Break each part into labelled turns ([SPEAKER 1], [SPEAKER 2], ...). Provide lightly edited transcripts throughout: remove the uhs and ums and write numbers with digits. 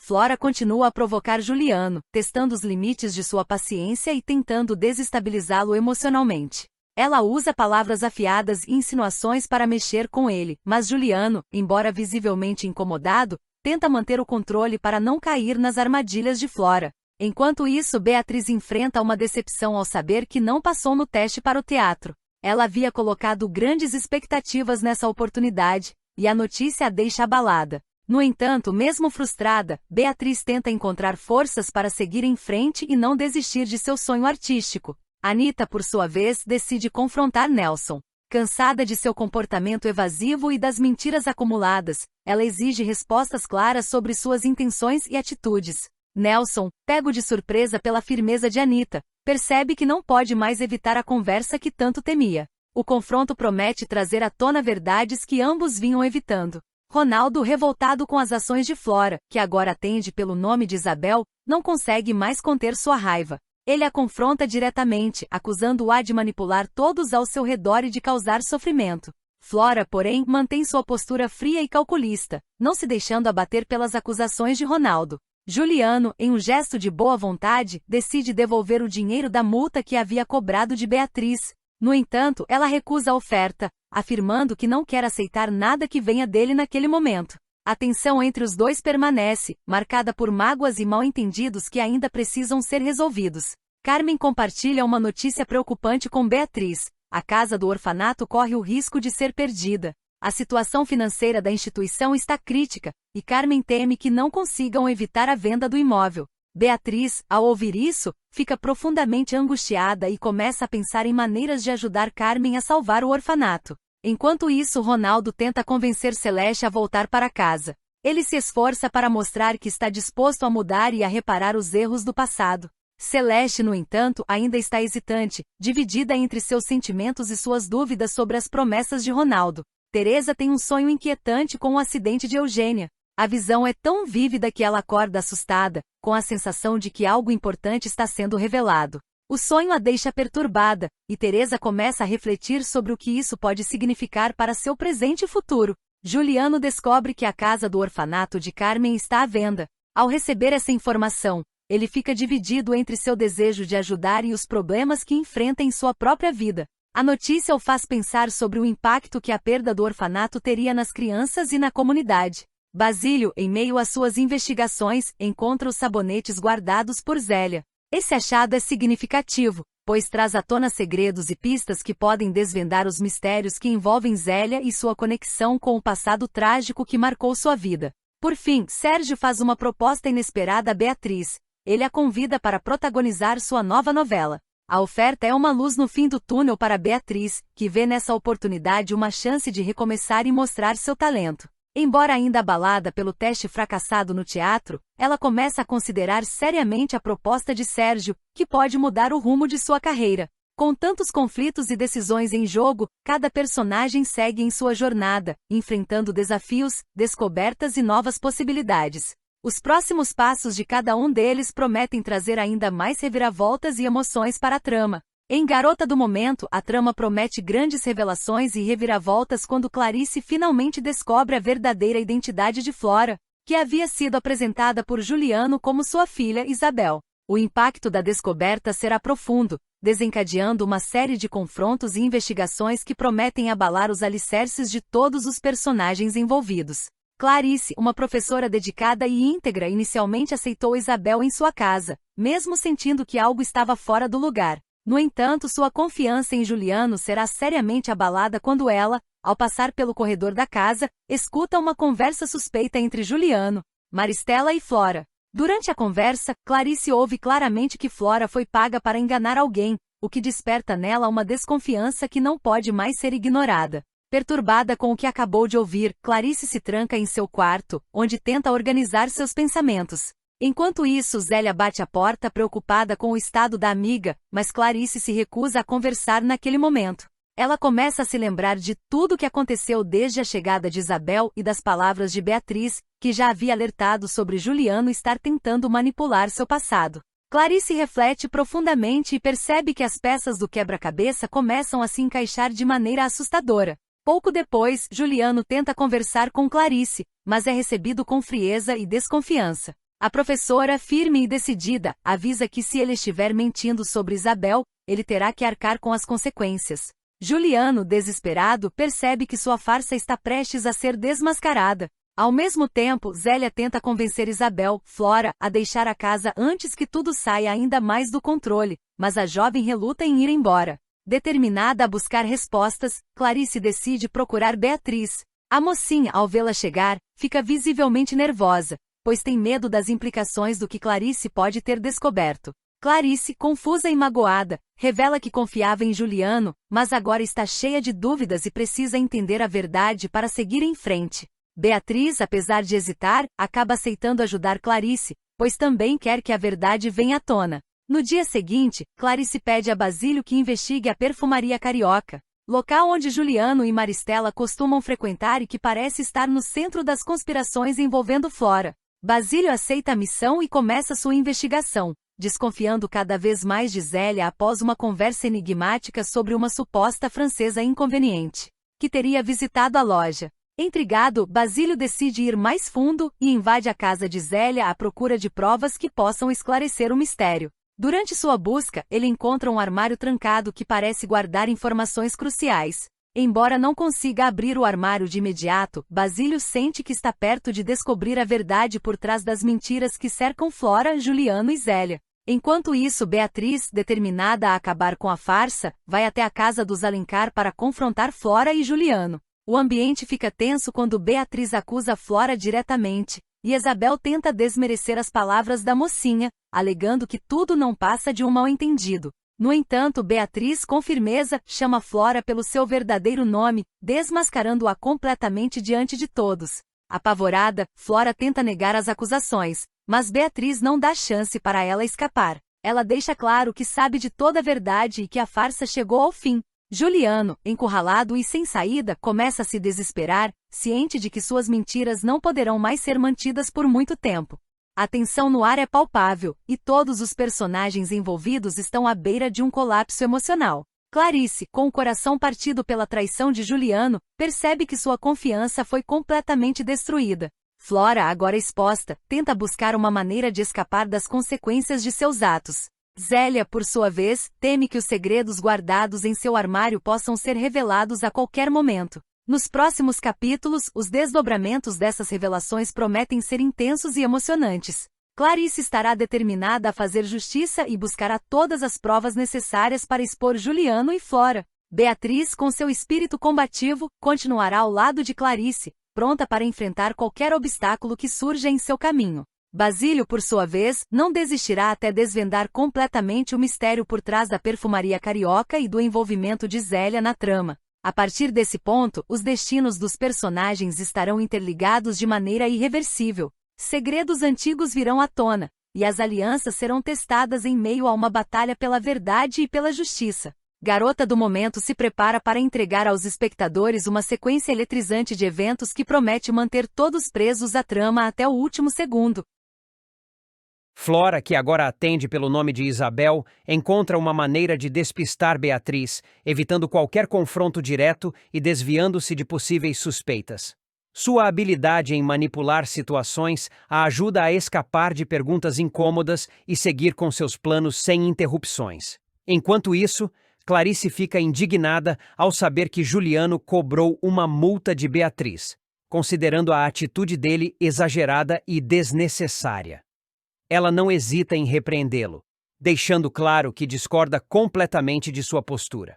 [SPEAKER 1] Flora continua a provocar Juliano, testando os limites de sua paciência e tentando desestabilizá-lo emocionalmente. Ela usa palavras afiadas e insinuações para mexer com ele, mas Juliano, embora visivelmente incomodado, tenta manter o controle para não cair nas armadilhas de Flora. Enquanto isso, Beatriz enfrenta uma decepção ao saber que não passou no teste para o teatro. Ela havia colocado grandes expectativas nessa oportunidade, e a notícia a deixa abalada. No entanto, mesmo frustrada, Beatriz tenta encontrar forças para seguir em frente e não desistir de seu sonho artístico. Anita, por sua vez, decide confrontar Nelson. Cansada de seu comportamento evasivo e das mentiras acumuladas, ela exige respostas claras sobre suas intenções e atitudes. Nelson, pego de surpresa pela firmeza de Anita, percebe que não pode mais evitar a conversa que tanto temia. O confronto promete trazer à tona verdades que ambos vinham evitando. Ronaldo, revoltado com as ações de Flora, que agora atende pelo nome de Isabel, não consegue mais conter sua raiva. Ele a confronta diretamente, acusando-a de manipular todos ao seu redor e de causar sofrimento. Flora, porém, mantém sua postura fria e calculista, não se deixando abater pelas acusações de Ronaldo. Juliano, em um gesto de boa vontade, decide devolver o dinheiro da multa que havia cobrado de Beatriz. No entanto, ela recusa a oferta, afirmando que não quer aceitar nada que venha dele naquele momento. A tensão entre os dois permanece, marcada por mágoas e mal-entendidos que ainda precisam ser resolvidos. Carmen compartilha uma notícia preocupante com Beatriz. A casa do orfanato corre o risco de ser perdida. A situação financeira da instituição está crítica, e Carmen teme que não consigam evitar a venda do imóvel. Beatriz, ao ouvir isso, fica profundamente angustiada e começa a pensar em maneiras de ajudar Carmen a salvar o orfanato. Enquanto isso, Ronaldo tenta convencer Celeste a voltar para casa. Ele se esforça para mostrar que está disposto a mudar e a reparar os erros do passado. Celeste, no entanto, ainda está hesitante, dividida entre seus sentimentos e suas dúvidas sobre as promessas de Ronaldo. Teresa tem um sonho inquietante com o acidente de Eugênia. A visão é tão vívida que ela acorda assustada, com a sensação de que algo importante está sendo revelado. O sonho a deixa perturbada, e Teresa começa a refletir sobre o que isso pode significar para seu presente e futuro. Juliano descobre que a casa do orfanato de Carmen está à venda. Ao receber essa informação, ele fica dividido entre seu desejo de ajudar e os problemas que enfrenta em sua própria vida. A notícia o faz pensar sobre o impacto que a perda do orfanato teria nas crianças e na comunidade. Basílio, em meio às suas investigações, encontra os sabonetes guardados por Zélia. Esse achado é significativo, pois traz à tona segredos e pistas que podem desvendar os mistérios que envolvem Zélia e sua conexão com o passado trágico que marcou sua vida. Por fim, Sérgio faz uma proposta inesperada a Beatriz. Ele a convida para protagonizar sua nova novela. A oferta é uma luz no fim do túnel para Beatriz, que vê nessa oportunidade uma chance de recomeçar e mostrar seu talento. Embora ainda abalada pelo teste fracassado no teatro, ela começa a considerar seriamente a proposta de Sérgio, que pode mudar o rumo de sua carreira. Com tantos conflitos e decisões em jogo, cada personagem segue em sua jornada, enfrentando desafios, descobertas e novas possibilidades. Os próximos passos de cada um deles prometem trazer ainda mais reviravoltas e emoções para a trama. Em Garota do Momento, a trama promete grandes revelações e reviravoltas quando Clarice finalmente descobre a verdadeira identidade de Flora, que havia sido apresentada por Juliano como sua filha Isabel. O impacto da descoberta será profundo, desencadeando uma série de confrontos e investigações que prometem abalar os alicerces de todos os personagens envolvidos. Clarice, uma professora dedicada e íntegra, inicialmente aceitou Isabel em sua casa, mesmo sentindo que algo estava fora do lugar. No entanto, sua confiança em Juliano será seriamente abalada quando ela, ao passar pelo corredor da casa, escuta uma conversa suspeita entre Juliano, Maristela e Flora. Durante a conversa, Clarice ouve claramente que Flora foi paga para enganar alguém, o que desperta nela uma desconfiança que não pode mais ser ignorada. Perturbada com o que acabou de ouvir, Clarice se tranca em seu quarto, onde tenta organizar seus pensamentos. Enquanto isso, Zélia bate à porta preocupada com o estado da amiga, mas Clarice se recusa a conversar naquele momento. Ela começa a se lembrar de tudo o que aconteceu desde a chegada de Isabel e das palavras de Beatriz, que já havia alertado sobre Juliano estar tentando manipular seu passado. Clarice reflete profundamente e percebe que as peças do quebra-cabeça começam a se encaixar de maneira assustadora. Pouco depois, Juliano tenta conversar com Clarice, mas é recebido com frieza e desconfiança. A professora, firme e decidida, avisa que se ele estiver mentindo sobre Isabel, ele terá que arcar com as consequências. Juliano, desesperado, percebe que sua farsa está prestes a ser desmascarada. Ao mesmo tempo, Zélia tenta convencer Isabel, Flora, a deixar a casa antes que tudo saia ainda mais do controle, mas a jovem reluta em ir embora. Determinada a buscar respostas, Clarice decide procurar Beatriz. A mocinha, ao vê-la chegar, fica visivelmente nervosa, pois tem medo das implicações do que Clarice pode ter descoberto. Clarice, confusa e magoada, revela que confiava em Juliano, mas agora está cheia de dúvidas e precisa entender a verdade para seguir em frente. Beatriz, apesar de hesitar, acaba aceitando ajudar Clarice, pois também quer que a verdade venha à tona. No dia seguinte, Clarice pede a Basílio que investigue a perfumaria carioca, local onde Juliano e Maristela costumam frequentar e que parece estar no centro das conspirações envolvendo Flora. Basílio aceita a missão e começa sua investigação, desconfiando cada vez mais de Zélia após uma conversa enigmática sobre uma suposta francesa inconveniente, que teria visitado a loja. Intrigado, Basílio decide ir mais fundo e invade a casa de Zélia à procura de provas que possam esclarecer o mistério. Durante sua busca, ele encontra um armário trancado que parece guardar informações cruciais. Embora não consiga abrir o armário de imediato, Basílio sente que está perto de descobrir a verdade por trás das mentiras que cercam Flora, Juliano e Zélia. Enquanto isso, Beatriz, determinada a acabar com a farsa, vai até a casa dos Alencar para confrontar Flora e Juliano. O ambiente fica tenso quando Beatriz acusa Flora diretamente, e Isabel tenta desmerecer as palavras da mocinha, alegando que tudo não passa de um mal-entendido. No entanto, Beatriz, com firmeza, chama Flora pelo seu verdadeiro nome, desmascarando-a completamente diante de todos. Apavorada, Flora tenta negar as acusações, mas Beatriz não dá chance para ela escapar. Ela deixa claro que sabe de toda a verdade e que a farsa chegou ao fim. Juliano, encurralado e sem saída, começa a se desesperar, ciente de que suas mentiras não poderão mais ser mantidas por muito tempo. A tensão no ar é palpável, e todos os personagens envolvidos estão à beira de um colapso emocional. Clarice, com o coração partido pela traição de Juliano, percebe que sua confiança foi completamente destruída. Flora, agora exposta, tenta buscar uma maneira de escapar das consequências de seus atos. Zélia, por sua vez, teme que os segredos guardados em seu armário possam ser revelados a qualquer momento. Nos próximos capítulos, os desdobramentos dessas revelações prometem ser intensos e emocionantes. Clarice estará determinada a fazer justiça e buscará todas as provas necessárias para expor Juliano e Flora. Beatriz, com seu espírito combativo, continuará ao lado de Clarice, pronta para enfrentar qualquer obstáculo que surja em seu caminho. Basílio, por sua vez, não desistirá até desvendar completamente o mistério por trás da perfumaria carioca e do envolvimento de Zélia na trama. A partir desse ponto, os destinos dos personagens estarão interligados de maneira irreversível. Segredos antigos virão à tona, e as alianças serão testadas em meio a uma batalha pela verdade e pela justiça. Garota do Momento se prepara para entregar aos espectadores uma sequência eletrizante de eventos que promete manter todos presos à trama até o último segundo.
[SPEAKER 2] Flora, que agora atende pelo nome de Isabel, encontra uma maneira de despistar Beatriz, evitando qualquer confronto direto e desviando-se de possíveis suspeitas. Sua habilidade em manipular situações a ajuda a escapar de perguntas incômodas e seguir com seus planos sem interrupções. Enquanto isso, Clarice fica indignada ao saber que Juliano cobrou uma multa de Beatriz, considerando a atitude dele exagerada e desnecessária. Ela não hesita em repreendê-lo, deixando claro que discorda completamente de sua postura.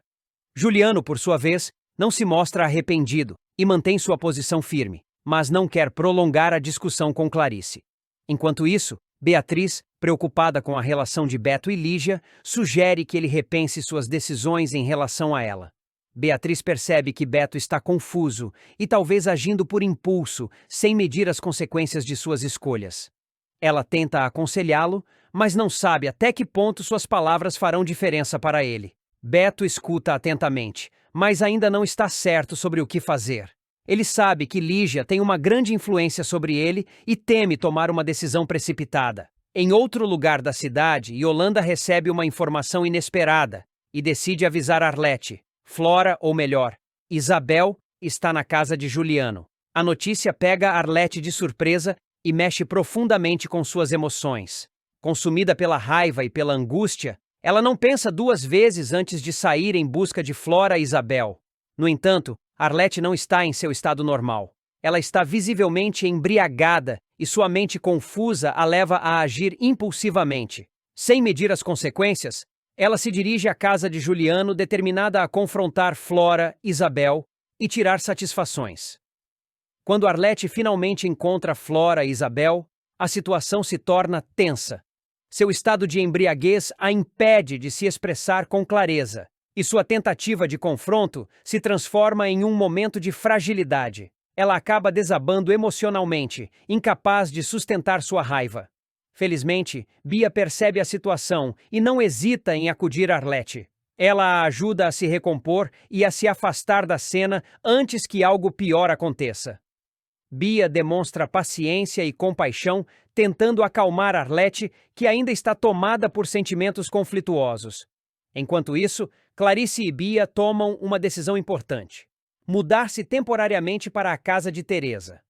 [SPEAKER 2] Juliano, por sua vez, não se mostra arrependido e mantém sua posição firme, mas não quer prolongar a discussão com Clarice. Enquanto isso, Beatriz, preocupada com a relação de Beto e Lígia, sugere que ele repense suas decisões em relação a ela. Beatriz percebe que Beto está confuso e talvez agindo por impulso, sem medir as consequências de suas escolhas. Ela tenta aconselhá-lo, mas não sabe até que ponto suas palavras farão diferença para ele. Beto escuta atentamente, mas ainda não está certo sobre o que fazer. Ele sabe que Lígia tem uma grande influência sobre ele e teme tomar uma decisão precipitada. Em outro lugar da cidade, Yolanda recebe uma informação inesperada e decide avisar Arlete. Flora, ou melhor, Isabel, está na casa de Juliano. A notícia pega Arlete de surpresa e mexe profundamente com suas emoções. Consumida pela raiva e pela angústia, ela não pensa duas vezes antes de sair em busca de Flora e Isabel. No entanto, Arlete não está em seu estado normal. Ela está visivelmente embriagada e sua mente confusa a leva a agir impulsivamente. Sem medir as consequências, ela se dirige à casa de Juliano determinada a confrontar Flora, Isabel e tirar satisfações. Quando Arlete finalmente encontra Flora e Isabel, a situação se torna tensa. Seu estado de embriaguez a impede de se expressar com clareza, e sua tentativa de confronto se transforma em um momento de fragilidade. Ela acaba desabando emocionalmente, incapaz de sustentar sua raiva. Felizmente, Bia percebe a situação e não hesita em acudir a Arlete. Ela a ajuda a se recompor e a se afastar da cena antes que algo pior aconteça. Bia demonstra paciência e compaixão, tentando acalmar Arlete, que ainda está tomada por sentimentos conflituosos. Enquanto isso, Clarice e Bia tomam uma decisão importante: mudar-se temporariamente para a casa de Teresa.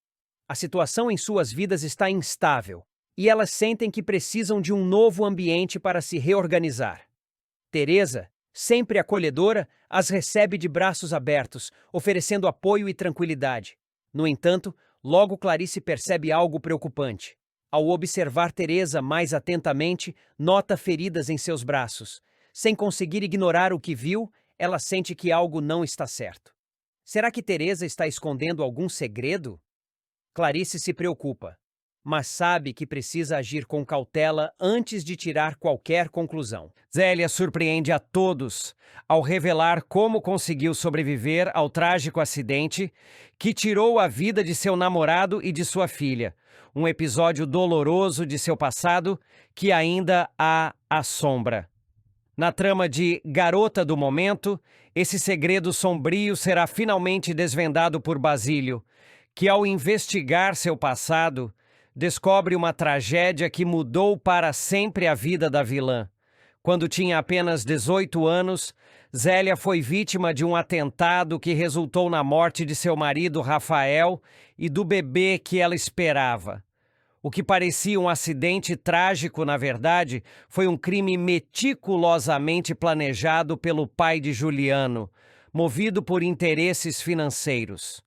[SPEAKER 2] A situação em suas vidas está instável, e elas sentem que precisam de um novo ambiente para se reorganizar. Teresa, sempre acolhedora, as recebe de braços abertos, oferecendo apoio e tranquilidade. No entanto, logo Clarice percebe algo preocupante. Ao observar Teresa mais atentamente, nota feridas em seus braços. Sem conseguir ignorar o que viu, ela sente que algo não está certo. Será que Teresa está escondendo algum segredo? Clarice se preocupa, mas sabe que precisa agir com cautela antes de tirar qualquer conclusão. Zélia surpreende a todos ao revelar como conseguiu sobreviver ao trágico acidente que tirou a vida de seu namorado e de sua filha, um episódio doloroso de seu passado que ainda a assombra. Na trama de Garota do Momento, esse segredo sombrio será finalmente desvendado por Basílio, que ao investigar seu passado, descobre uma tragédia que mudou para sempre a vida da vilã. Quando tinha apenas 18 anos, Zélia foi vítima de um atentado que resultou na morte de seu marido Rafael e do bebê que ela esperava. O que parecia um acidente trágico, na verdade, foi um crime meticulosamente planejado pelo pai de Juliano, movido por interesses financeiros.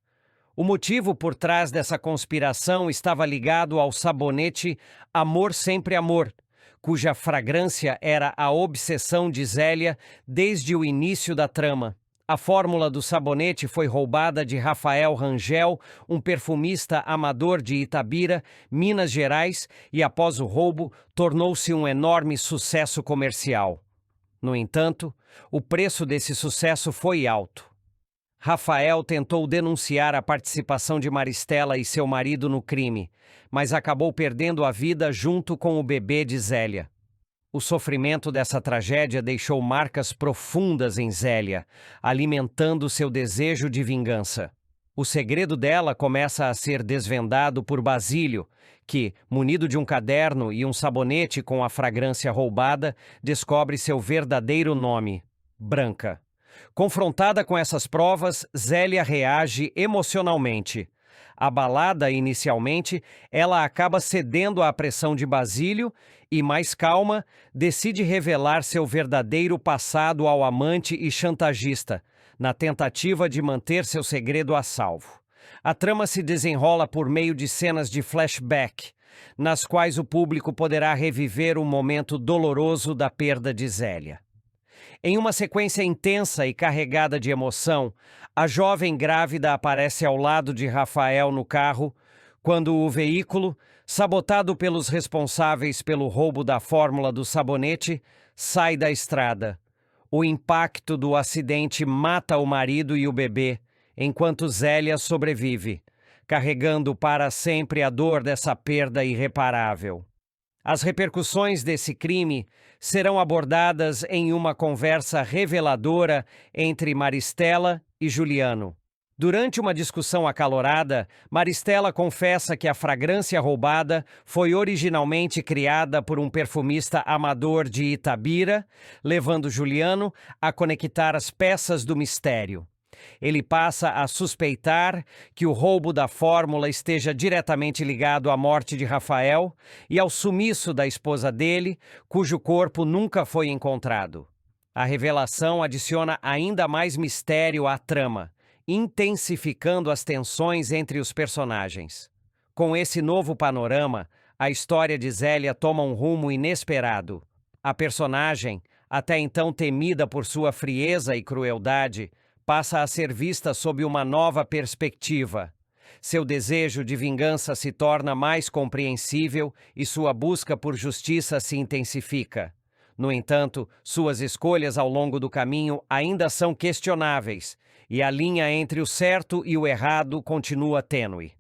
[SPEAKER 2] O motivo por trás dessa conspiração estava ligado ao sabonete Amor Sempre Amor, cuja fragrância era a obsessão de Zélia desde o início da trama. A fórmula do sabonete foi roubada de Rafael Rangel, um perfumista amador de Itabira, Minas Gerais, e após o roubo, tornou-se um enorme sucesso comercial. No entanto, o preço desse sucesso foi alto. Rafael tentou denunciar a participação de Maristela e seu marido no crime, mas acabou perdendo a vida junto com o bebê de Zélia. O sofrimento dessa tragédia deixou marcas profundas em Zélia, alimentando seu desejo de vingança. O segredo dela começa a ser desvendado por Basílio, que, munido de um caderno e um sabonete com a fragrância roubada, descobre seu verdadeiro nome: Branca. Confrontada com essas provas, Zélia reage emocionalmente. Abalada inicialmente, ela acaba cedendo à pressão de Basílio e, mais calma, decide revelar seu verdadeiro passado ao amante e chantagista, na tentativa de manter seu segredo a salvo. A trama se desenrola por meio de cenas de flashback, nas quais o público poderá reviver o momento doloroso da perda de Zélia. Em uma sequência intensa e carregada de emoção, a jovem grávida aparece ao lado de Rafael no carro, quando o veículo, sabotado pelos responsáveis pelo roubo da fórmula do sabonete, sai da estrada. O impacto do acidente mata o marido e o bebê, enquanto Zélia sobrevive, carregando para sempre a dor dessa perda irreparável. As repercussões desse crime serão abordadas em uma conversa reveladora entre Maristela e Juliano. Durante uma discussão acalorada, Maristela confessa que a fragrância roubada foi originalmente criada por um perfumista amador de Itabira, levando Juliano a conectar as peças do mistério. Ele passa a suspeitar que o roubo da fórmula esteja diretamente ligado à morte de Rafael e ao sumiço da esposa dele, cujo corpo nunca foi encontrado. A revelação adiciona ainda mais mistério à trama, intensificando as tensões entre os personagens. Com esse novo panorama, a história de Zélia toma um rumo inesperado. A personagem, até então temida por sua frieza e crueldade, passa a ser vista sob uma nova perspectiva. Seu desejo de vingança se torna mais compreensível e sua busca por justiça se intensifica. No entanto, suas escolhas ao longo do caminho ainda são questionáveis, e a linha entre o certo e o errado continua tênue.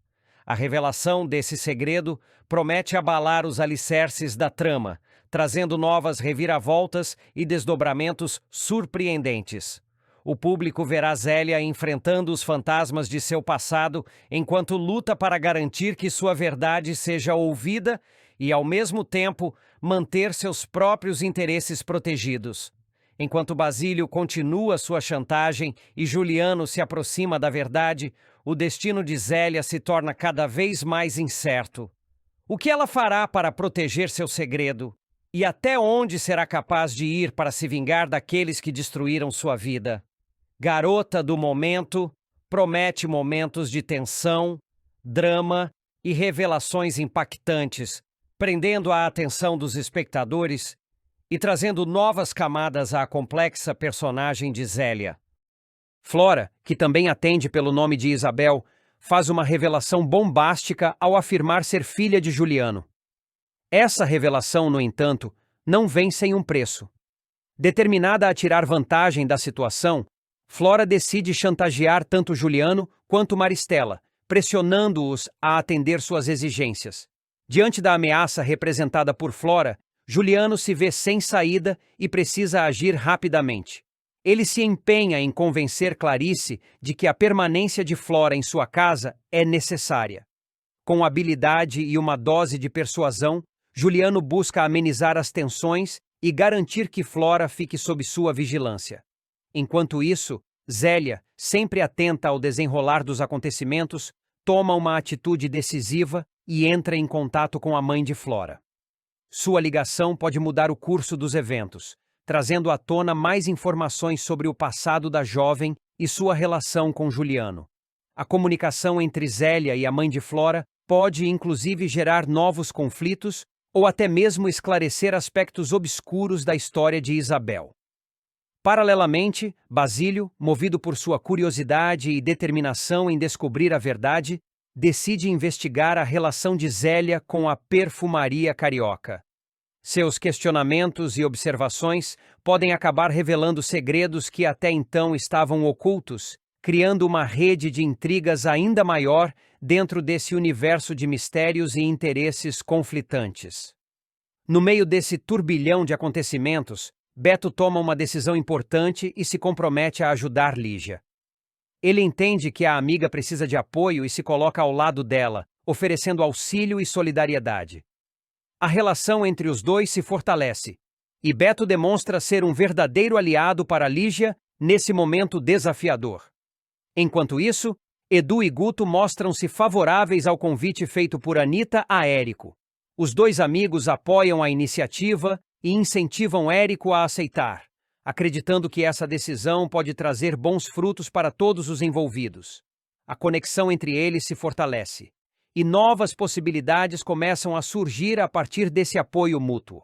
[SPEAKER 2] A revelação desse segredo promete abalar os alicerces da trama, trazendo novas reviravoltas e desdobramentos surpreendentes. O público verá Zélia enfrentando os fantasmas de seu passado enquanto luta para garantir que sua verdade seja ouvida e, ao mesmo tempo, manter seus próprios interesses protegidos. Enquanto Basílio continua sua chantagem e Juliano se aproxima da verdade, o destino de Zélia se torna cada vez mais incerto. O que ela fará para proteger seu segredo? E até onde será capaz de ir para se vingar daqueles que destruíram sua vida? Garota do Momento promete momentos de tensão, drama e revelações impactantes, prendendo a atenção dos espectadores e trazendo novas camadas à complexa personagem de Zélia. Flora, que também atende pelo nome de Isabel, faz uma revelação bombástica ao afirmar ser filha de Juliano. Essa revelação, no entanto, não vem sem um preço. Determinada a tirar vantagem da situação, Flora decide chantagear tanto Juliano quanto Maristela, pressionando-os a atender suas exigências. Diante da ameaça representada por Flora, Juliano se vê sem saída e precisa agir rapidamente. Ele se empenha em convencer Clarice de que a permanência de Flora em sua casa é necessária. Com habilidade e uma dose de persuasão, Juliano busca amenizar as tensões e garantir que Flora fique sob sua vigilância. Enquanto isso, Zélia, sempre atenta ao desenrolar dos acontecimentos, toma uma atitude decisiva e entra em contato com a mãe de Flora. Sua ligação pode mudar o curso dos eventos, trazendo à tona mais informações sobre o passado da jovem e sua relação com Juliano. A comunicação entre Zélia e a mãe de Flora pode inclusive gerar novos conflitos ou até mesmo esclarecer aspectos obscuros da história de Isabel. Paralelamente, Basílio, movido por sua curiosidade e determinação em descobrir a verdade, decide investigar a relação de Zélia com a perfumaria carioca. Seus questionamentos e observações podem acabar revelando segredos que até então estavam ocultos, criando uma rede de intrigas ainda maior dentro desse universo de mistérios e interesses conflitantes. No meio desse turbilhão de acontecimentos, Beto toma uma decisão importante e se compromete a ajudar Lígia. Ele entende que a amiga precisa de apoio e se coloca ao lado dela, oferecendo auxílio e solidariedade. A relação entre os dois se fortalece, e Beto demonstra ser um verdadeiro aliado para Lígia nesse momento desafiador. Enquanto isso, Edu e Guto mostram-se favoráveis ao convite feito por Anita a Érico. Os dois amigos apoiam a iniciativa e incentivam Érico a aceitar, acreditando que essa decisão pode trazer bons frutos para todos os envolvidos. A conexão entre eles se fortalece, e novas possibilidades começam a surgir a partir desse apoio mútuo.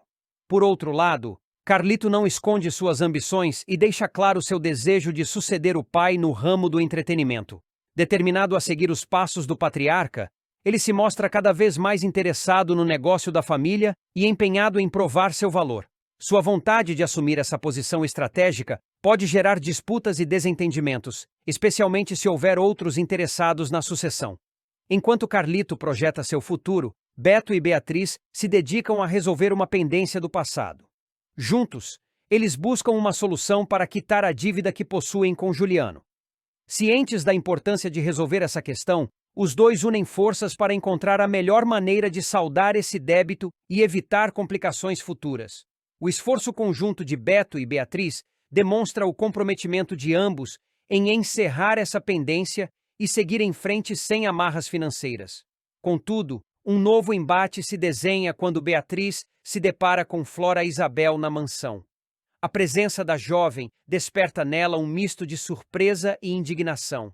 [SPEAKER 2] Por outro lado, Carlito não esconde suas ambições e deixa claro seu desejo de suceder o pai no ramo do entretenimento. Determinado a seguir os passos do patriarca, ele se mostra cada vez mais interessado no negócio da família e empenhado em provar seu valor. Sua vontade de assumir essa posição estratégica pode gerar disputas e desentendimentos, especialmente se houver outros interessados na sucessão. Enquanto Carlito projeta seu futuro, Beto e Beatriz se dedicam a resolver uma pendência do passado. Juntos, eles buscam uma solução para quitar a dívida que possuem com Juliano. Cientes da importância de resolver essa questão, os dois unem forças para encontrar a melhor maneira de saldar esse débito e evitar complicações futuras. O esforço conjunto de Beto e Beatriz demonstra o comprometimento de ambos em encerrar essa pendência e seguir em frente sem amarras financeiras. Contudo, um novo embate se desenha quando Beatriz se depara com Flora Isabel na mansão. A presença da jovem desperta nela um misto de surpresa e indignação.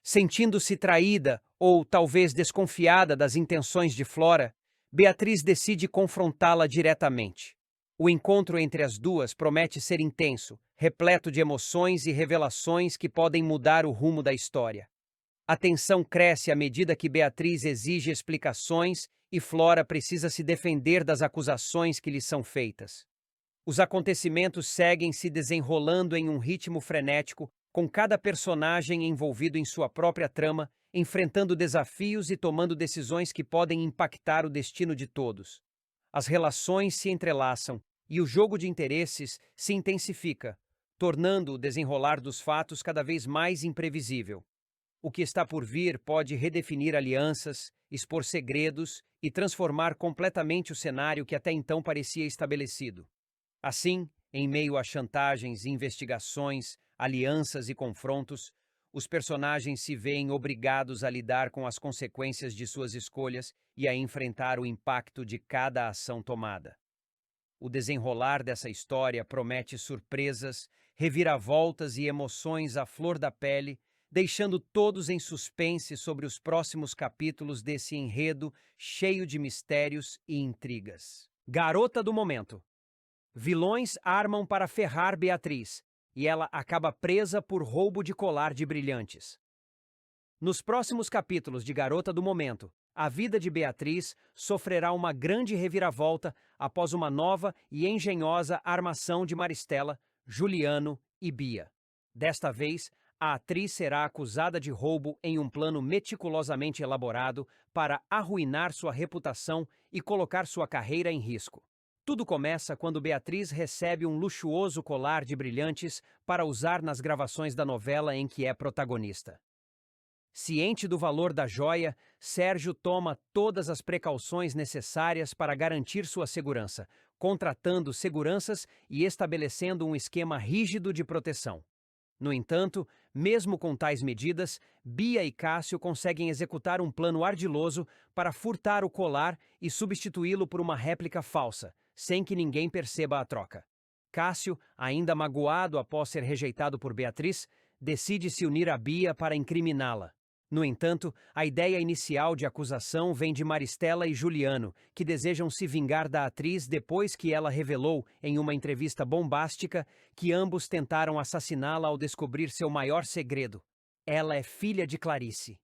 [SPEAKER 2] Sentindo-se traída ou talvez desconfiada das intenções de Flora, Beatriz decide confrontá-la diretamente. O encontro entre as duas promete ser intenso, repleto de emoções e revelações que podem mudar o rumo da história. A tensão cresce à medida que Beatriz exige explicações e Flora precisa se defender das acusações que lhe são feitas. Os acontecimentos seguem se desenrolando em um ritmo frenético, com cada personagem envolvido em sua própria trama, enfrentando desafios e tomando decisões que podem impactar o destino de todos. As relações se entrelaçam e o jogo de interesses se intensifica, tornando o desenrolar dos fatos cada vez mais imprevisível. O que está por vir pode redefinir alianças, expor segredos e transformar completamente o cenário que até então parecia estabelecido. Assim, em meio a chantagens, investigações, alianças e confrontos, os personagens se veem obrigados a lidar com as consequências de suas escolhas e a enfrentar o impacto de cada ação tomada. O desenrolar dessa história promete surpresas, reviravoltas e emoções à flor da pele, deixando todos em suspense sobre os próximos capítulos desse enredo cheio de mistérios e intrigas. Garota do momento. Vilões armam para ferrar Beatriz, e ela acaba presa por roubo de colar de brilhantes. Nos próximos capítulos de Garota do Momento, a vida de Beatriz sofrerá uma grande reviravolta após uma nova e engenhosa armação de Maristela, Juliano e Bia. Desta vez, a atriz será acusada de roubo em um plano meticulosamente elaborado para arruinar sua reputação e colocar sua carreira em risco. Tudo começa quando Beatriz recebe um luxuoso colar de brilhantes para usar nas gravações da novela em que é protagonista. Ciente do valor da joia, Sérgio toma todas as precauções necessárias para garantir sua segurança, contratando seguranças e estabelecendo um esquema rígido de proteção. No entanto, mesmo com tais medidas, Bia e Cássio conseguem executar um plano ardiloso para furtar o colar e substituí-lo por uma réplica falsa, sem que ninguém perceba a troca. Cássio, ainda magoado após ser rejeitado por Beatriz, decide se unir a Bia para incriminá-la. No entanto, a ideia inicial de acusação vem de Maristela e Juliano, que desejam se vingar da atriz depois que ela revelou, em uma entrevista bombástica, que ambos tentaram assassiná-la ao descobrir seu maior segredo. Ela é filha de Clarice.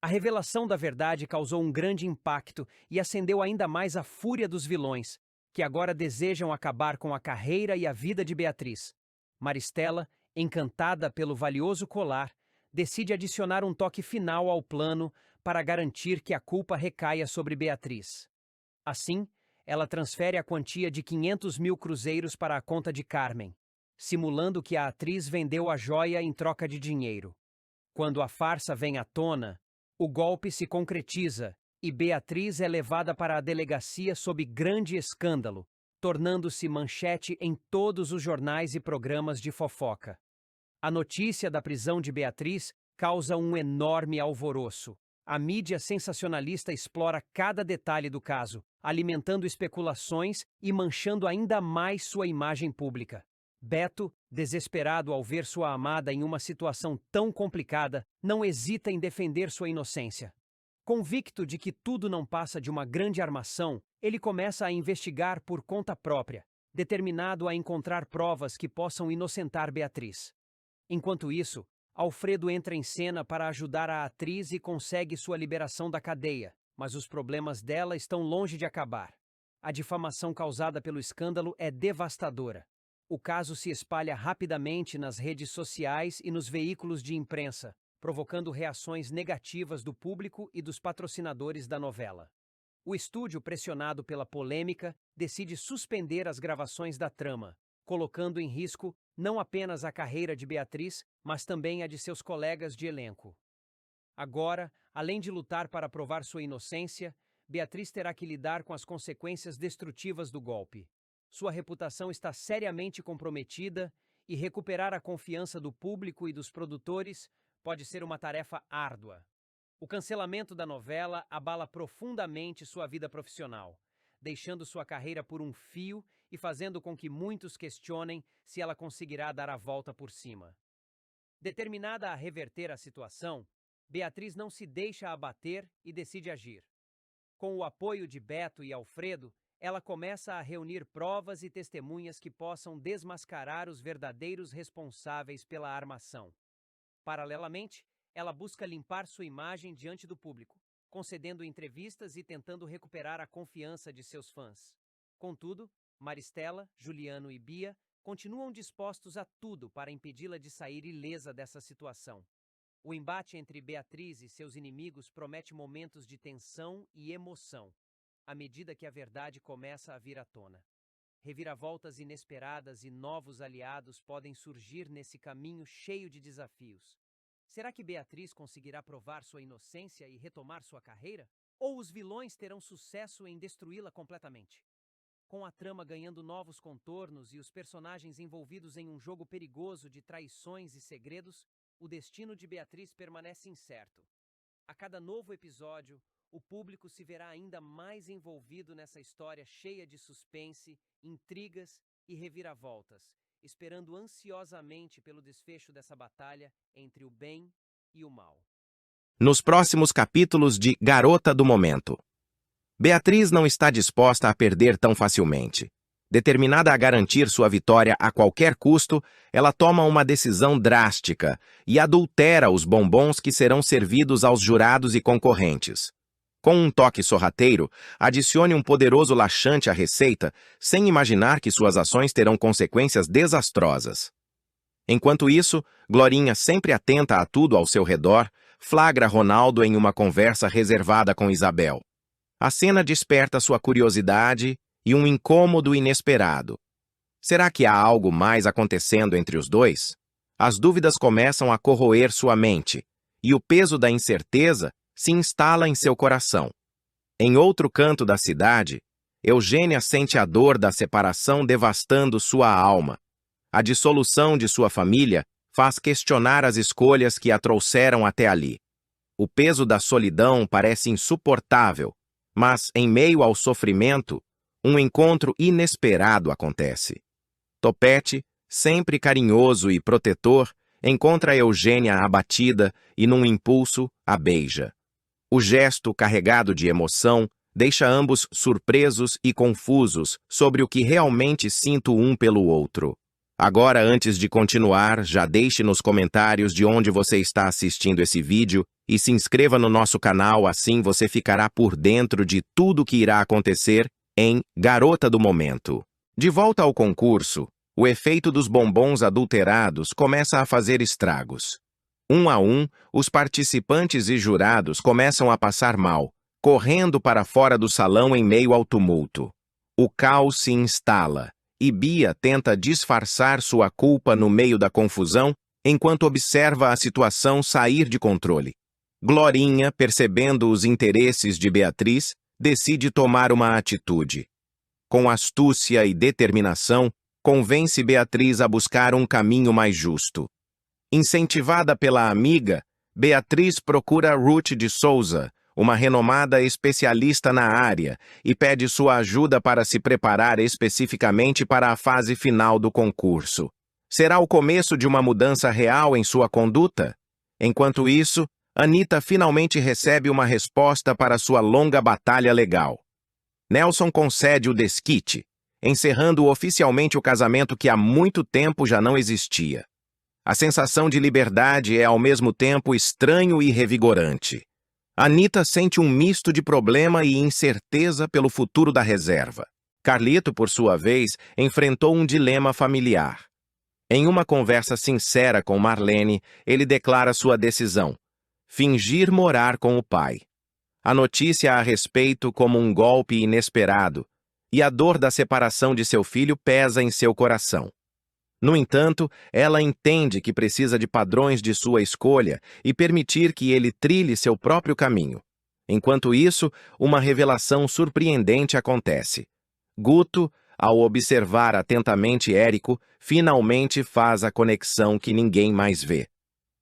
[SPEAKER 2] A revelação da verdade causou um grande impacto e acendeu ainda mais a fúria dos vilões, que agora desejam acabar com a carreira e a vida de Beatriz. Maristela, encantada pelo valioso colar, decide adicionar um toque final ao plano para garantir que a culpa recaia sobre Beatriz. Assim, ela transfere a quantia de 500 mil cruzeiros para a conta de Carmen, simulando que a atriz vendeu a joia em troca de dinheiro. Quando a farsa vem à tona, o golpe se concretiza e Beatriz é levada para a delegacia sob grande escândalo, tornando-se manchete em todos os jornais e programas de fofoca. A notícia da prisão de Beatriz causa um enorme alvoroço. A mídia sensacionalista explora cada detalhe do caso, alimentando especulações e manchando ainda mais sua imagem pública. Beto, desesperado ao ver sua amada em uma situação tão complicada, não hesita em defender sua inocência. Convicto de que tudo não passa de uma grande armação, ele começa a investigar por conta própria, determinado a encontrar provas que possam inocentar Beatriz. Enquanto isso, Alfredo entra em cena para ajudar a atriz e consegue sua liberação da cadeia, mas os problemas dela estão longe de acabar. A difamação causada pelo escândalo é devastadora. O caso se espalha rapidamente nas redes sociais e nos veículos de imprensa, provocando reações negativas do público e dos patrocinadores da novela. O estúdio, pressionado pela polêmica, decide suspender as gravações da trama, colocando em risco não apenas a carreira de Beatriz, mas também a de seus colegas de elenco. Agora, além de lutar para provar sua inocência, Beatriz terá que lidar com as consequências destrutivas do golpe. Sua reputação está seriamente comprometida e recuperar a confiança do público e dos produtores pode ser uma tarefa árdua. O cancelamento da novela abala profundamente sua vida profissional, deixando sua carreira por um fio e fazendo com que muitos questionem se ela conseguirá dar a volta por cima. Determinada a reverter a situação, Beatriz não se deixa abater e decide agir. Com o apoio de Beto e Alfredo, ela começa a reunir provas e testemunhas que possam desmascarar os verdadeiros responsáveis pela armação. Paralelamente, ela busca limpar sua imagem diante do público, concedendo entrevistas e tentando recuperar a confiança de seus fãs. Contudo, Maristela, Juliano e Bia continuam dispostos a tudo para impedi-la de sair ilesa dessa situação. O embate entre Beatriz e seus inimigos promete momentos de tensão e emoção, à medida que a verdade começa a vir à tona. Reviravoltas inesperadas e novos aliados podem surgir nesse caminho cheio de desafios. Será que Beatriz conseguirá provar sua inocência e retomar sua carreira? Ou os vilões terão sucesso em destruí-la completamente? Com a trama ganhando novos contornos e os personagens envolvidos em um jogo perigoso de traições e segredos, o destino de Beatriz permanece incerto. A cada novo episódio, o público se verá ainda mais envolvido nessa história cheia de suspense, intrigas e reviravoltas, esperando ansiosamente pelo desfecho dessa batalha entre o bem e o mal.
[SPEAKER 3] Nos próximos capítulos de Garota do Momento. Beatriz não está disposta a perder tão facilmente. Determinada a garantir sua vitória a qualquer custo, ela toma uma decisão drástica e adultera os bombons que serão servidos aos jurados e concorrentes. Com um toque sorrateiro, adicione um poderoso laxante à receita, sem imaginar que suas ações terão consequências desastrosas. Enquanto isso, Glorinha, sempre atenta a tudo ao seu redor, flagra Ronaldo em uma conversa reservada com Isabel. A cena desperta sua curiosidade e um incômodo inesperado. Será que há algo mais acontecendo entre os dois? As dúvidas começam a corroer sua mente, e o peso da incerteza se instala em seu coração. Em outro canto da cidade, Eugênia sente a dor da separação devastando sua alma. A dissolução de sua família faz questionar as escolhas que a trouxeram até ali. O peso da solidão parece insuportável, mas, em meio ao sofrimento, um encontro inesperado acontece. Topete, sempre carinhoso e protetor, encontra Eugênia abatida e, num impulso, a beija. O gesto, carregado de emoção, deixa ambos surpresos e confusos sobre o que realmente sinto um pelo outro. Agora, antes de continuar, já deixe nos comentários de onde você está assistindo esse vídeo e se inscreva no nosso canal, assim você ficará por dentro de tudo que irá acontecer em Garota do Momento. De volta ao concurso, o efeito dos bombons adulterados começa a fazer estragos. Um a um, os participantes e jurados começam a passar mal, correndo para fora do salão em meio ao tumulto. O caos se instala, e Bia tenta disfarçar sua culpa no meio da confusão, enquanto observa a situação sair de controle. Glorinha, percebendo os interesses de Beatriz, decide tomar uma atitude. Com astúcia e determinação, convence Beatriz a buscar um caminho mais justo. Incentivada pela amiga, Beatriz procura Ruth de Souza, uma renomada especialista na área, e pede sua ajuda para se preparar especificamente para a fase final do concurso. Será o começo de uma mudança real em sua conduta? Enquanto isso, Anitta finalmente recebe uma resposta para sua longa batalha legal. Nelson concede o desquite, encerrando oficialmente o casamento que há muito tempo já não existia. A sensação de liberdade é ao mesmo tempo estranho e revigorante. Anitta sente um misto de problema e incerteza pelo futuro da reserva. Carlito, por sua vez, enfrentou um dilema familiar. Em uma conversa sincera com Marlene, ele declara sua decisão: fingir morar com o pai. A notícia a respeito como um golpe inesperado, e a dor da separação de seu filho pesa em seu coração. No entanto, ela entende que precisa de padrões de sua escolha e permitir que ele trilhe seu próprio caminho. Enquanto isso, uma revelação surpreendente acontece. Guto, ao observar atentamente Érico, finalmente faz a conexão que ninguém mais vê.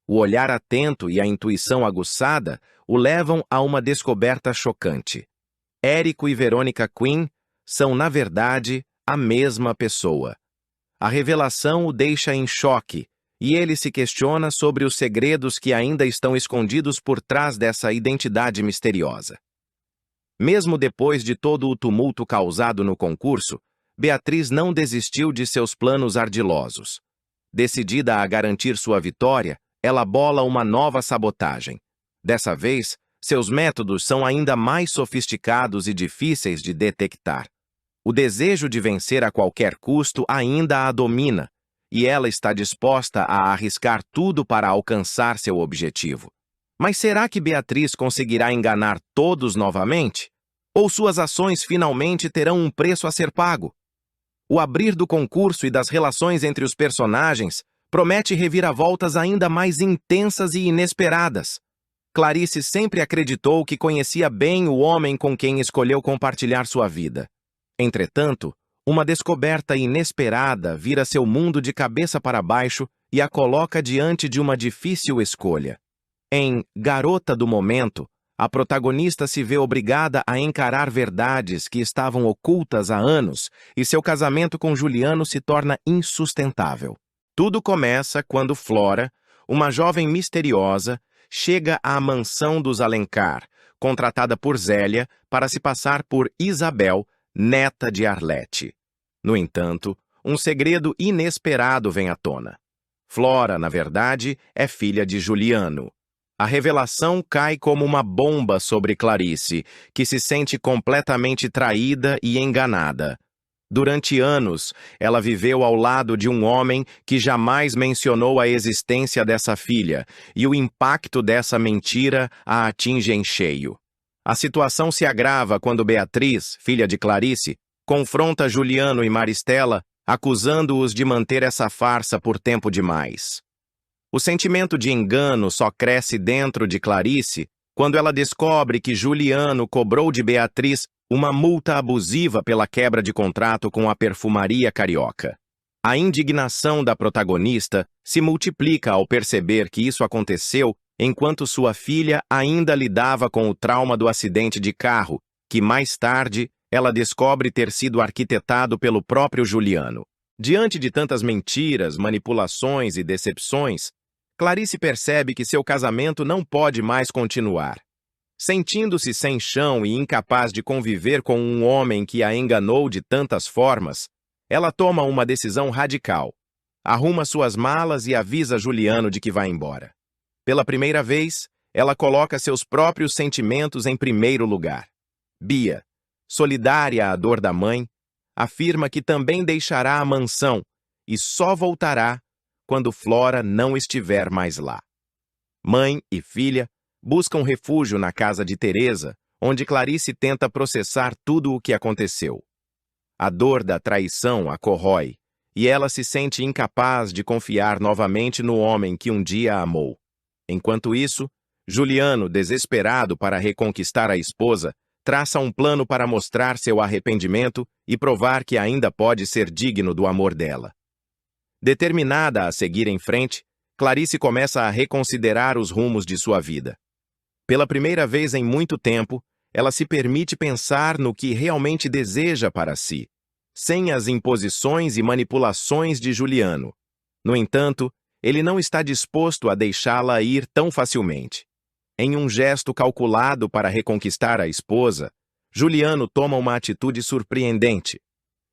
[SPEAKER 3] O olhar atento e a intuição aguçada o levam a uma descoberta chocante. Érico e Verônica Quinn são, na verdade, a mesma pessoa. A revelação o deixa em choque, e ele se questiona sobre os segredos que ainda estão escondidos por trás dessa identidade misteriosa. Mesmo depois de todo o tumulto causado no concurso, Beatriz não desistiu de seus planos ardilosos. Decidida a garantir sua vitória, ela bola uma nova sabotagem. Dessa vez, seus métodos são ainda mais sofisticados e difíceis de detectar. O desejo de vencer a qualquer custo ainda a domina, e ela está disposta a arriscar tudo para alcançar seu objetivo. Mas será que Beatriz conseguirá enganar todos novamente? Ou suas ações finalmente terão um preço a ser pago? O abrir do concurso e das relações entre os personagens promete reviravoltas ainda mais intensas e inesperadas. Clarice sempre acreditou que conhecia bem o homem com quem escolheu compartilhar sua vida. Entretanto, uma descoberta inesperada vira seu mundo de cabeça para baixo e a coloca diante de uma difícil escolha. Em Garota do Momento, a protagonista se vê obrigada a encarar verdades que estavam ocultas há anos e seu casamento com Juliano se torna insustentável. Tudo começa quando Flora, uma jovem misteriosa, chega à mansão dos Alencar, contratada por Zélia para se passar por Isabel, neta de Arlete. No entanto, um segredo inesperado vem à tona. Flora, na verdade, é filha de Juliano. A revelação cai como uma bomba sobre Clarice, que se sente completamente traída e enganada. Durante anos, ela viveu ao lado de um homem que jamais mencionou a existência dessa filha, e o impacto dessa mentira a atinge em cheio. A situação se agrava quando Beatriz, filha de Clarice, confronta Juliano e Maristela, acusando-os de manter essa farsa por tempo demais. O sentimento de engano só cresce dentro de Clarice quando ela descobre que Juliano cobrou de Beatriz uma multa abusiva pela quebra de contrato com a perfumaria carioca. A indignação da protagonista se multiplica ao perceber que isso aconteceu enquanto sua filha ainda lidava com o trauma do acidente de carro, que mais tarde ela descobre ter sido arquitetado pelo próprio Juliano. Diante de tantas mentiras, manipulações e decepções, Clarice percebe que seu casamento não pode mais continuar. Sentindo-se sem chão e incapaz de conviver com um homem que a enganou de tantas formas, ela toma uma decisão radical. Arruma suas malas e avisa Juliano de que vai embora. Pela primeira vez, ela coloca seus próprios sentimentos em primeiro lugar. Bia, solidária à dor da mãe, afirma que também deixará a mansão e só voltará quando Flora não estiver mais lá. Mãe e filha buscam refúgio na casa de Teresa, onde Clarice tenta processar tudo o que aconteceu. A dor da traição a corrói, e ela se sente incapaz de confiar novamente no homem que um dia a amou. Enquanto isso, Juliano, desesperado para reconquistar a esposa, traça um plano para mostrar seu arrependimento e provar que ainda pode ser digno do amor dela. Determinada a seguir em frente, Clarice começa a reconsiderar os rumos de sua vida. Pela primeira vez em muito tempo, ela se permite pensar no que realmente deseja para si, sem as imposições e manipulações de Juliano. No entanto, ele não está disposto a deixá-la ir tão facilmente. Em um gesto calculado para reconquistar a esposa, Juliano toma uma atitude surpreendente.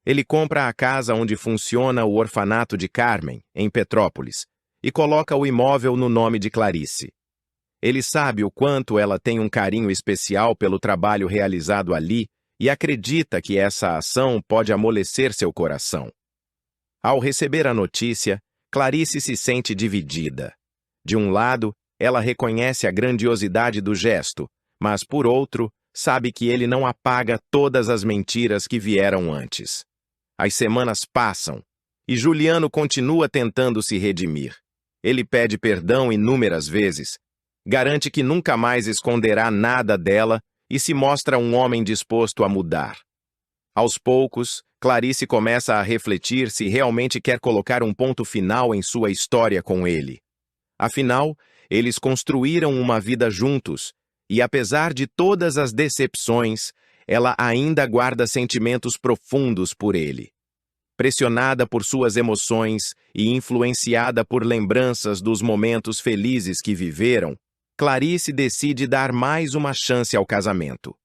[SPEAKER 3] Ele compra a casa onde funciona o orfanato de Carmen, em Petrópolis, e coloca o imóvel no nome de Clarice. Ele sabe o quanto ela tem um carinho especial pelo trabalho realizado ali e acredita que essa ação pode amolecer seu coração. Ao receber a notícia, Clarice se sente dividida. De um lado, ela reconhece a grandiosidade do gesto, mas, por outro, sabe que ele não apaga todas as mentiras que vieram antes. As semanas passam, e Juliano continua tentando se redimir. Ele pede perdão inúmeras vezes, garante que nunca mais esconderá nada dela e se mostra um homem disposto a mudar. Aos poucos, Clarice começa a refletir se realmente quer colocar um ponto final em sua história com ele. Afinal, eles construíram uma vida juntos, e apesar de todas as decepções, ela ainda guarda sentimentos profundos por ele. Pressionada por suas emoções e influenciada por lembranças dos momentos felizes que viveram, Clarice decide dar mais uma chance ao casamento.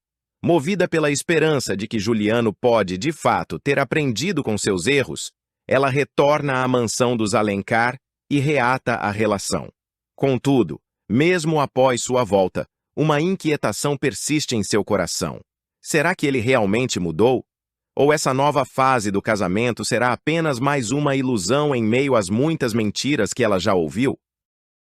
[SPEAKER 3] Movida pela esperança de que Juliano pode, de fato, ter aprendido com seus erros, ela retorna à mansão dos Alencar e reata a relação. Contudo, mesmo após sua volta, uma inquietação persiste em seu coração. Será que ele realmente mudou? Ou essa nova fase do casamento será apenas mais uma ilusão em meio às muitas mentiras que ela já ouviu?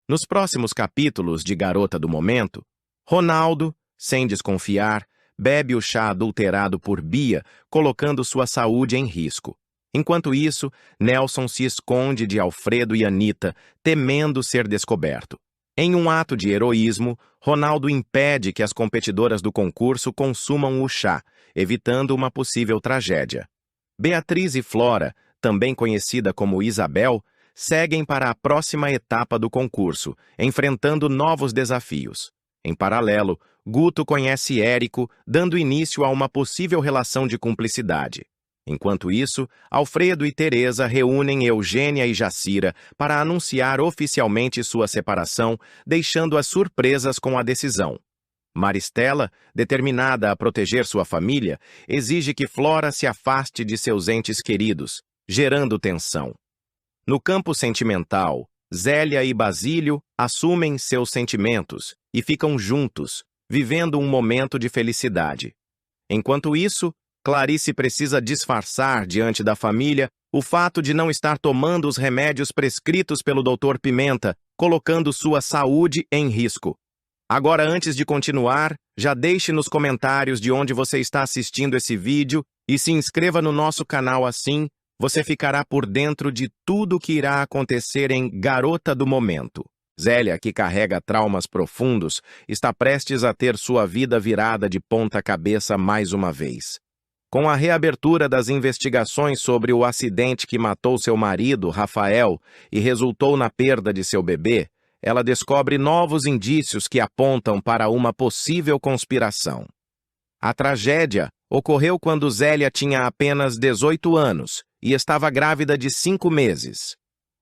[SPEAKER 3] Nos próximos capítulos de Garota do Momento, Ronaldo, sem desconfiar, bebe o chá adulterado por Bia, colocando sua saúde em risco. Enquanto isso, Nelson se esconde de Alfredo e Anita, temendo ser descoberto. Em um ato de heroísmo, Ronaldo impede que as competidoras do concurso consumam o chá, evitando uma possível tragédia. Beatriz e Flora, também conhecida como Isabel, seguem para a próxima etapa do concurso, enfrentando novos desafios. Em paralelo, Guto conhece Érico, dando início a uma possível relação de cumplicidade. Enquanto isso, Alfredo e Teresa reúnem Eugênia e Jacira para anunciar oficialmente sua separação, deixando-as surpresas com a decisão. Maristela, determinada a proteger sua família, exige que Flora se afaste de seus entes queridos, gerando tensão. No campo sentimental, Zélia e Basílio assumem seus sentimentos e ficam juntos, vivendo um momento de felicidade. Enquanto isso, Clarice precisa disfarçar diante da família o fato de não estar tomando os remédios prescritos pelo Dr. Pimenta, colocando sua saúde em risco. Agora, antes de continuar, já deixe nos comentários de onde você está assistindo esse vídeo e se inscreva no nosso canal assim, você ficará por dentro de tudo o que irá acontecer em Garota do Momento. Zélia, que carrega traumas profundos, está prestes a ter sua vida virada de ponta cabeça mais uma vez. Com a reabertura das investigações sobre o acidente que matou seu marido, Rafael, e resultou na perda de seu bebê, ela descobre novos indícios que apontam para uma possível conspiração. A tragédia ocorreu quando Zélia tinha apenas 18 anos e estava grávida de 5 meses.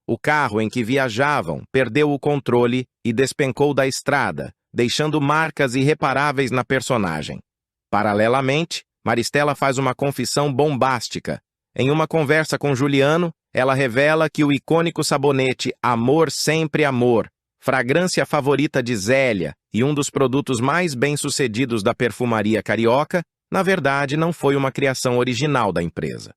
[SPEAKER 3] O carro em que viajavam perdeu o controle e despencou da estrada, deixando marcas irreparáveis na personagem. Paralelamente, Maristela faz uma confissão bombástica. Em uma conversa com Juliano, ela revela que o icônico sabonete Amor Sempre Amor, fragrância favorita de Zélia e um dos produtos mais bem-sucedidos da perfumaria carioca, na verdade não foi uma criação original da empresa.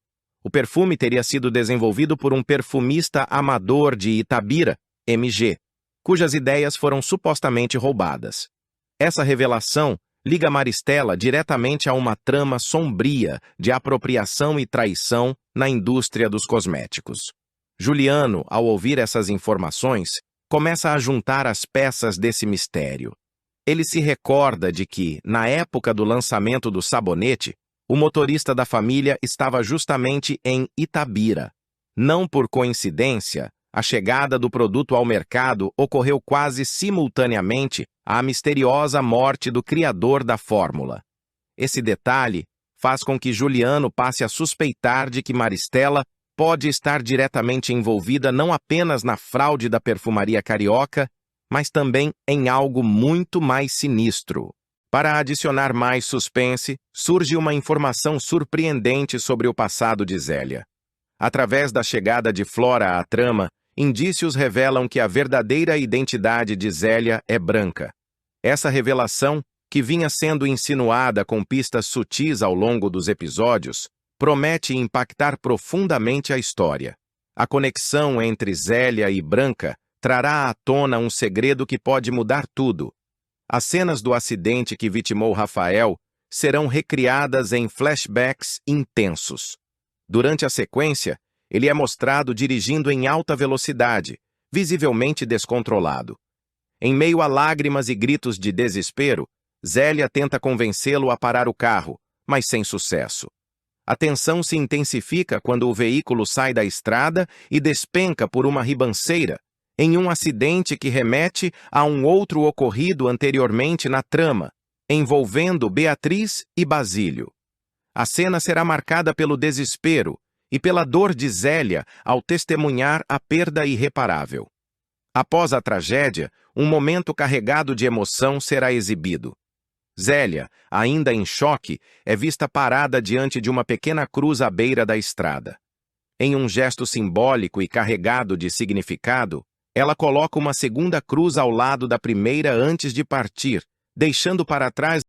[SPEAKER 3] O perfume teria sido desenvolvido por um perfumista amador de Itabira, MG, cujas ideias foram supostamente roubadas. Essa revelação liga Maristela diretamente a uma trama sombria de apropriação e traição na indústria dos cosméticos. Juliano, ao ouvir essas informações, começa a juntar as peças desse mistério. Ele se recorda de que, na época do lançamento do sabonete, o motorista da família estava justamente em Itabira. Não por coincidência, a chegada do produto ao mercado ocorreu quase simultaneamente à misteriosa morte do criador da fórmula. Esse detalhe faz com que Juliano passe a suspeitar de que Maristela pode estar diretamente envolvida não apenas na fraude da perfumaria carioca, mas também em algo muito mais sinistro. Para adicionar mais suspense, surge uma informação surpreendente sobre o passado de Zélia. Através da chegada de Flora à trama, indícios revelam que a verdadeira identidade de Zélia é Branca. Essa revelação, que vinha sendo insinuada com pistas sutis ao longo dos episódios, promete impactar profundamente a história. A conexão entre Zélia e Branca trará à tona um segredo que pode mudar tudo. As cenas do acidente que vitimou Rafael serão recriadas em flashbacks intensos. Durante a sequência, ele é mostrado dirigindo em alta velocidade, visivelmente descontrolado. Em meio a lágrimas e gritos de desespero, Zélia tenta convencê-lo a parar o carro, mas sem sucesso. A tensão se intensifica quando o veículo sai da estrada e despenca por uma ribanceira, em um acidente que remete a um outro ocorrido anteriormente na trama, envolvendo Beatriz e Basílio. A cena será marcada pelo desespero e pela dor de Zélia ao testemunhar a perda irreparável. Após a tragédia, um momento carregado de emoção será exibido. Zélia, ainda em choque, é vista parada diante de uma pequena cruz à beira da estrada. Em um gesto simbólico e carregado de significado, ela coloca uma segunda cruz ao lado da primeira antes de partir, deixando para trás